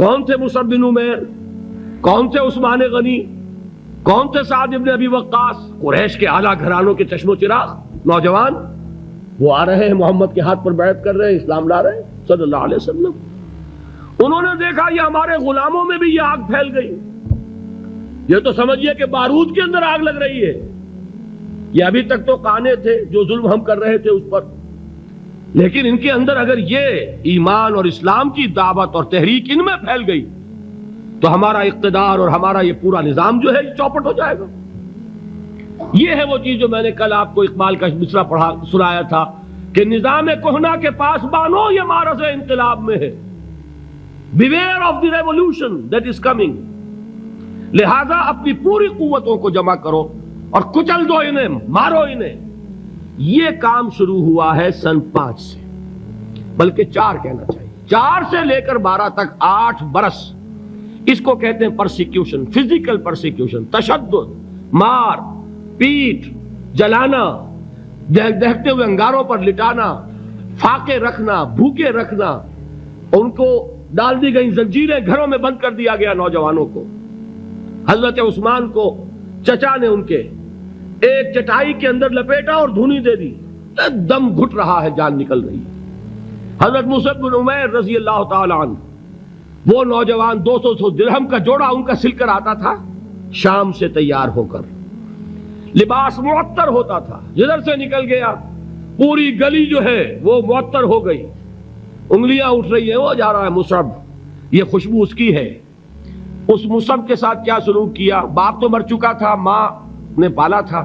کون تھے مصعب بن عمیر، کون تھے عثمان غنی، کون تھے سعد ابن ابی وقاص، قریش کے اعلیٰ گھرانوں کے چشم و چراغ نوجوان، وہ آ رہے ہیں محمد کے ہاتھ پر بیعت کر رہے ہیں، اسلام لا رہے ہیں صلی اللہ علیہ وسلم۔ انہوں نے دیکھا یہ ہمارے غلاموں میں بھی یہ آگ پھیل گئی، یہ تو سمجھیے کہ بارود کے اندر آگ لگ رہی ہے۔ یہ ابھی تک تو قانے تھے جو ظلم ہم کر رہے تھے اس پر، لیکن ان کے اندر اگر یہ ایمان اور اسلام کی دعوت اور تحریک ان میں پھیل گئی تو ہمارا اقتدار اور ہمارا یہ پورا نظام جو ہے چوپٹ ہو جائے گا۔ یہ ہے وہ چیز جو میں نے کل آپ کو اقبال کا مصرع پڑھا سنایا تھا کہ نظام کہنا کے پاس بانو یہ معرض انقلاب میں ہے، beware of the revolution that is coming, لہذا اپنی پوری قوتوں کو جمع کرو اور کچل دو انہیں، مارو انہیں۔ یہ کام شروع ہوا ہے سن 5 سے، بلکہ 4 کہنا چاہیے، 4 سے لے کر 12 تک 8 برس اس کو کہتے ہیں پرسیکیوشن، فزیکل پرسیکیوشن، تشدد، مار پیٹ، جلانا، دہتے ہوئے انگاروں پر لٹانا، فاقے رکھنا، بھوکے رکھنا، ان کو ڈال دی گئی زنجیریں، گھروں میں بند کر دیا گیا نوجوانوں کو۔ حضرت عثمان کو چچا نے ان کے ایک چٹائی کے اندر لپیٹا اور دھونی دے دی، دم گھٹ رہا ہے، جان نکل رہی ہے۔ حضرت مصعب بن عمیر رضی اللہ تعالی عنہ، وہ نوجوان 200 درہم کا جوڑا ان کا سل کر آتا تھا شام سے تیار ہو کر، لباس معطر ہوتا تھا، جدھر سے نکل گیا پوری گلی جو ہے وہ معطر ہو گئی، انگلیاں اٹھ رہی ہیں، وہ جا رہا ہے مصعب، یہ خوشبو اس کی ہے۔ اس مصعب کے ساتھ کیا سلوک کیا؟ باپ تو مر چکا تھا، ماں نے پالا تھا،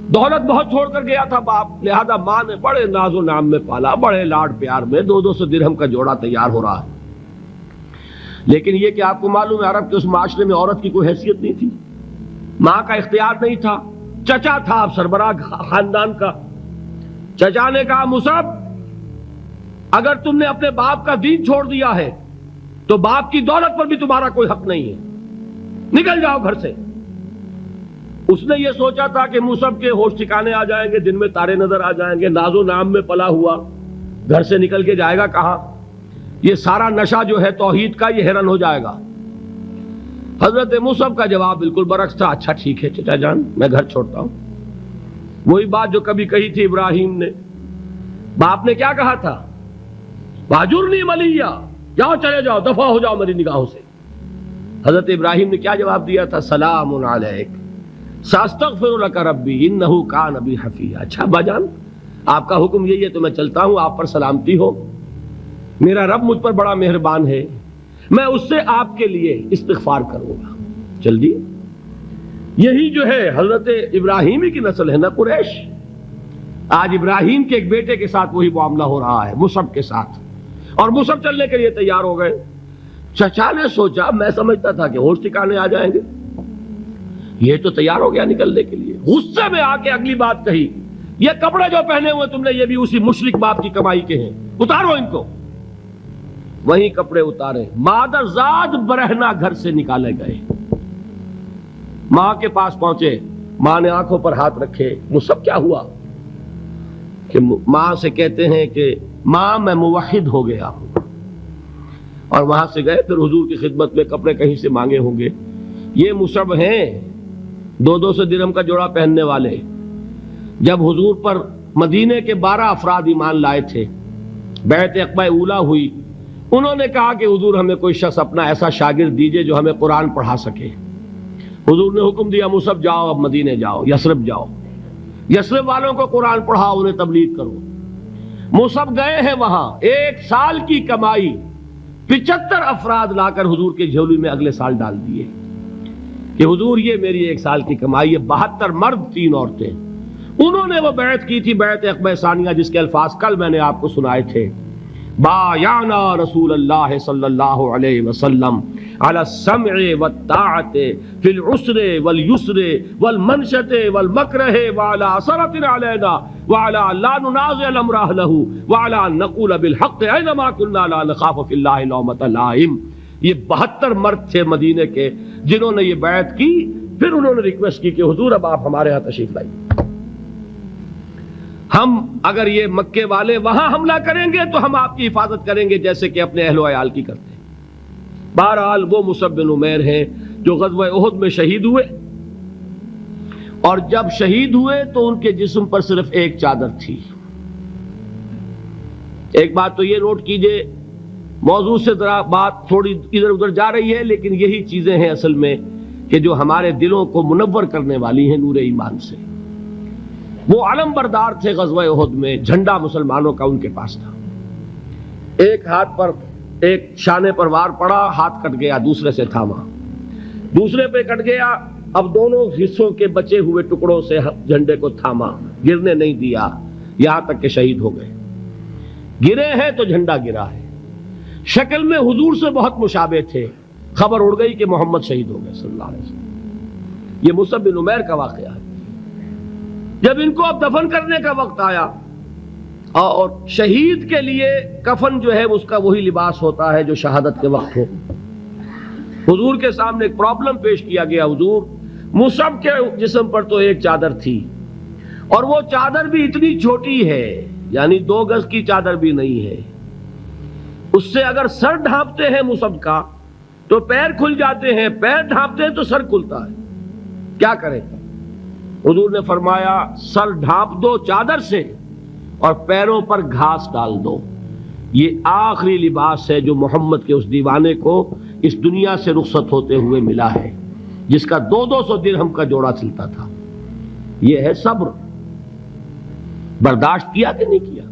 دولت بہت چھوڑ کر گیا تھا باپ، لہذا ماں نے بڑے ناز و نام میں پالا، بڑے لاڈ پیار میں، 200 درہم کا جوڑا تیار ہو رہا ہے۔ لیکن یہ کہ آپ کو معلوم ہے عرب کے اس معاشرے میں عورت کی کوئی حیثیت نہیں تھی، ماں کا اختیار نہیں تھا، چچا تھا اب سربراہ خاندان کا۔ چچا نے کہا مصعب اگر تم نے اپنے باپ کا دین چھوڑ دیا ہے تو باپ کی دولت پر بھی تمہارا کوئی حق نہیں ہے، نکل جاؤ گھر سے۔ اس نے یہ سوچا تھا کہ مصعب کے ہوش ٹھکانے آ جائیں گے، دن میں تارے نظر آ جائیں گے، ناز و نام میں پلا ہوا، گھر سے نکل کے جائے گا کہاں، یہ سارا نشہ جو ہے توحید کا یہ ہرن ہو جائے گا۔ حضرت مصعب کا جواب بالکل برعکس تھا، اچھا ٹھیک ہے چچا جان میں گھر چھوڑتا ہوں۔ وہی بات جو کبھی کہی تھی ابراہیم نے، باپ نے کیا کہا تھا، واجرنی ملیہ، جاؤ چلے جاؤ، دفع ہو جاؤ میری نگاہوں سے۔ حضرت ابراہیم نے کیا جواب دیا تھا، سلام علیک ساستغفر لک ربی انہ کان بی حفیہ۔ اچھا ابا جان آپ کا حکم یہی ہے تو میں چلتا ہوں، آپ پر سلامتی ہو، میرا رب مجھ پر بڑا مہربان ہے، میں اس سے آپ کے لیے استغفار کروں گا۔ چل دی، یہی جو ہے حضرت ابراہیمی کی نسل ہے نا قریش۔ آج ابراہیم کے ایک بیٹے کے ساتھ وہی معاملہ ہو رہا ہے مصعب کے ساتھ، اور مصعب چلنے کے لیے تیار ہو گئے۔ چچا نے سوچا میں سمجھتا تھا کہ ہوش ٹھکانے آ جائیں گے، یہ تو تیار ہو گیا نکلنے کے لیے، غصے میں آ کے اگلی بات کہی، یہ کپڑے جو پہنے ہوئے تم نے یہ بھی اسی مشرک باپ کی کمائی کے ہیں، اتارو ان کو۔ وہیں کپڑے اتارے، مادر زاد برہنہ گھر سے نکالے گئے، ماں کے پاس پہنچے، ماں نے آنکھوں پر ہاتھ رکھے، مصعب کیا ہوا؟ کہ ماں سے کہتے ہیں کہ ماں میں موحد ہو گیا ہوں، اور وہاں سے گئے پھر حضور کی خدمت میں کپڑے کہیں سے مانگے ہوں گے۔ یہ مصعب ہیں 200 درہم کا جوڑا پہننے والے، جب حضور پر مدینے کے 12 افراد ایمان لائے تھے، بیعت عقبہ اولا ہوئی، انہوں نے کہا کہ حضور ہمیں کوئی شخص اپنا ایسا شاگرد دیجئے جو ہمیں قرآن پڑھا سکے۔ حضور نے حکم دیا مصعب جاؤ، اب مدینے جاؤ، یثرب جاؤ، یثرب والوں کو قرآن پڑھاؤ، انہیں تبلیغ کرو۔ مصعب گئے ہیں وہاں، 1 سال کی کمائی 75 افراد لا کر حضور کے جھولی میں اگلے سال ڈال دیے کہ حضور یہ میری 1 سال کی کمائی ہے۔ 72 مرد 3 عورتیں، انہوں نے وہ بیعت کی تھی، بیعت عقبہ ثانیہ، جس کے الفاظ کل میں نے آپ کو سنائے تھے، بایعنا رسول اللہ صلی اللہ علیہ وسلم علی السمع والطاعت فی العسر والیسر والمنشط والمکرہ وعلی اثرۃ علینا وعلی لا ننازع الامر اہلہ وعلی ان نقول بالحق اینما کنا لا نخاف فی اللہ لومۃ لائم۔ یہ 72 مرد تھے مدینے کے جنہوں نے یہ بیعت کی، پھر انہوں نے ریکویسٹ کی کہ حضور اب آپ ہمارے ہاں تشریف لائیے، ہم اگر یہ مکے والے وہاں حملہ کریں گے تو ہم آپ کی حفاظت کریں گے جیسے کہ اپنے اہل و عیال کی کرتے ہیں۔ بہرحال وہ مصعب بن عمیر ہیں جو غزوہ احد میں شہید ہوئے، اور جب شہید ہوئے تو ان کے جسم پر صرف ایک چادر تھی۔ ایک بات تو یہ نوٹ کیجئے، موضوع سے ذرا بات تھوڑی ادھر ادھر جا رہی ہے، لیکن یہی چیزیں ہیں اصل میں کہ جو ہمارے دلوں کو منور کرنے والی ہیں نور ایمان سے۔ وہ علم بردار تھے غزوہ احد میں، جھنڈا مسلمانوں کا ان کے پاس تھا۔ ایک ہاتھ پر، ایک شانے پر وار پڑا، ہاتھ کٹ گیا، دوسرے سے تھاما، دوسرے پہ کٹ گیا، اب دونوں حصوں کے بچے ہوئے ٹکڑوں سے جھنڈے کو تھاما، گرنے نہیں دیا، یہاں تک کہ شہید ہو گئے۔ گرے ہیں تو جھنڈا گرا ہے۔ شکل میں حضور سے بہت مشابہ تھے، خبر اڑ گئی کہ محمد شہید ہو گئے صلی اللہ علیہ وسلم۔ یہ مصعب بن عمیر کا واقعہ ہے۔ جب ان کو اب دفن کرنے کا وقت آیا، اور شہید کے لیے کفن جو ہے اس کا وہی لباس ہوتا ہے جو شہادت کے وقت ہو، حضور کے سامنے ایک پرابلم پیش کیا گیا۔ حضور، مصعب کے جسم پر تو ایک چادر تھی، اور وہ چادر بھی اتنی چھوٹی ہے، یعنی 2 گز کی چادر بھی نہیں ہے، اس سے اگر سر ڈھانپتے ہیں مصعب کا تو پیر کھل جاتے ہیں، پیر ڈھانپتے ہیں تو سر کھلتا ہے، کیا کریں؟ حضور نے فرمایا سر ڈھانپ دو چادر سے اور پیروں پر گھاس ڈال دو۔ یہ آخری لباس ہے جو محمد کے اس دیوانے کو اس دنیا سے رخصت ہوتے ہوئے ملا ہے، جس کا 200 درہم کا جوڑا چلتا تھا۔ یہ ہے صبر۔ برداشت کیا کہ نہیں کیا؟